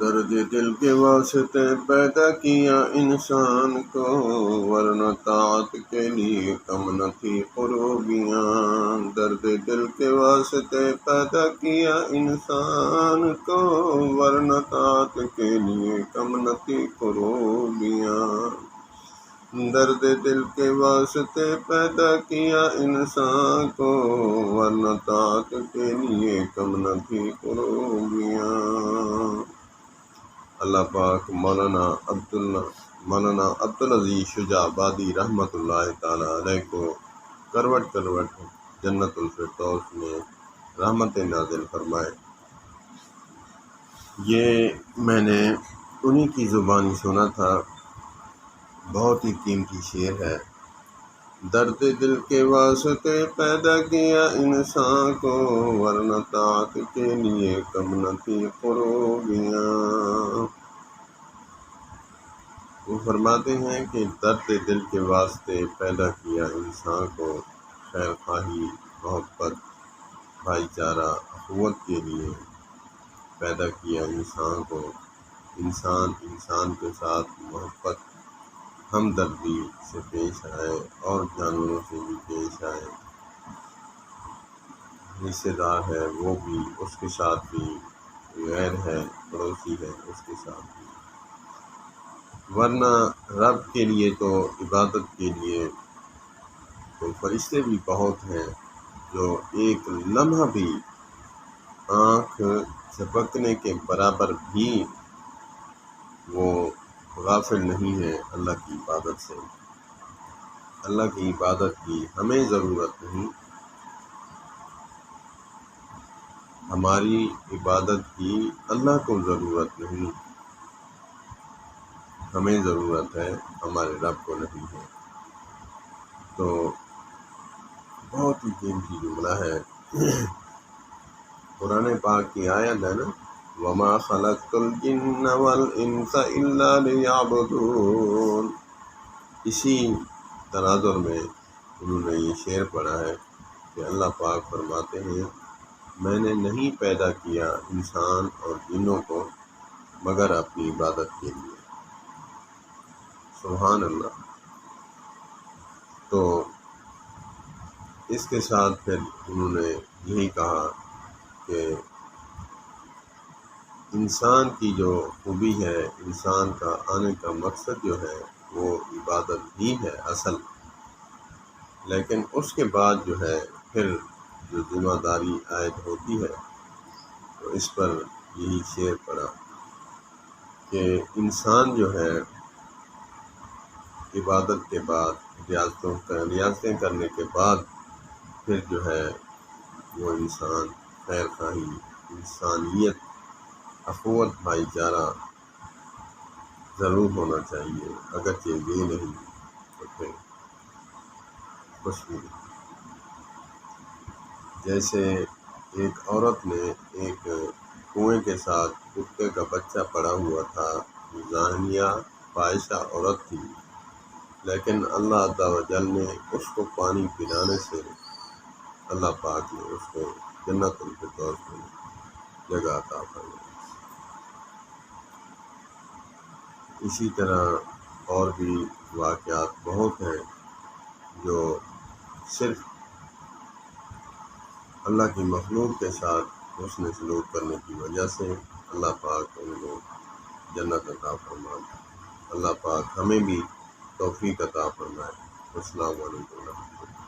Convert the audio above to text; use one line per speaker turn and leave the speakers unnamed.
درد دل کے واسطے پیدا کیا انسان کو، ورنہ طاعت کے لیے کم نہ تھی خروبیاں۔ درد دل کے واسطے پیدا کیا انسان کو، ورنہ طاعت کے لیے کم نہ تھی خروبیاں۔ درد دل کے واسطے پیدا کیا انسان کو، ورنہ طاعت کے لیے کم نہ تھی خروبیاں۔ اللہ پاک مولانا عبدالعزیز شجاع آبادی رحمۃ اللہ تعالی علیہ کو کروٹ کروٹ جنت الفردوس میں رحمت نازل فرمائے۔ یہ میں نے انہی کی زبانی سنا تھا، بہت ہی قیمتی شعر ہے۔ درد دل کے واسطے پیدا کیا انسان کو، ورنہ طاعت کے لیے کم نہ تھی خروبیاں۔ وہ فرماتے ہیں کہ درد دل کے واسطے پیدا کیا انسان کو، خیر خواہی، محبت، بھائی چارہ، اخوت کے لیے پیدا کیا انسان کو۔ انسان کے ساتھ محبت، ہمدردی سے پیش آئے اور جانوروں سے بھی پیش آئے۔ رشتے دار ہے وہ بھی، اس کے ساتھ بھی، غیر ہے، پڑوسی ہے، اس کے ساتھ بھی۔ ورنہ رب کے لیے تو عبادت کے لیے تو فرشتے بھی بہت ہیں، جو ایک لمحہ بھی آنکھ جھپکنے کے برابر بھی وہ غافل نہیں ہے اللہ کی عبادت سے۔ اللہ کی عبادت کی ہمیں ضرورت نہیں، ہماری عبادت کی اللہ کو ضرورت نہیں، ہمیں ضرورت ہے، ہمارے رب کو نہیں ہے۔ تو بہت ہی قیمتی جملہ ہے، قرآن پاک کی آیت ہے نا، وَمَا خَلَقْتُ الْجِنَّ وَالْإِنسَ إِلَّا لِيَعْبُدُونَ۔ اسی تناظر میں انہوں نے یہ شعر پڑھا ہے کہ اللہ پاک فرماتے ہیں، میں نے نہیں پیدا کیا انسان اور جنوں کو مگر اپنی عبادت کے لیے۔ سبحان اللہ۔ تو اس کے ساتھ پھر انہوں نے یہی کہا کہ انسان کی جو خوبی ہے، انسان کا آنے کا مقصد جو ہے وہ عبادت ہی ہے اصل، لیکن اس کے بعد جو ہے پھر جو ذمہ داری عائد ہوتی ہے تو اس پر یہی شعر پڑا کہ انسان جو ہے عبادت کے بعد، ریاضتیں کرنے کے بعد پھر جو ہے وہ انسان خیر خواہی، انسانیت، اخوت، بھائی چارہ ضرور ہونا چاہیے، اگرچہ یہ نہیں تو پھر کچھ بھی نہیں۔ جیسے ایک عورت نے ایک کنویں کے ساتھ کتے کا بچہ پڑا ہوا تھا، زانیہ فاحشہ عورت تھی، لیکن اللہ عز و جل نے اس کو پانی پلانے سے اللہ پاک نے اس کو جنت الفردوس میں جگہ عطا فرمائی۔ اسی طرح اور بھی واقعات بہت ہیں جو صرف اللہ کی مخلوق کے ساتھ حسن سلوک کرنے کی وجہ سے اللہ پاک ان کو جنت عطا فرمائے۔ اللہ پاک ہمیں بھی توفیق عطا فرمائے۔ السلام علیکم ورحمۃ اللہ۔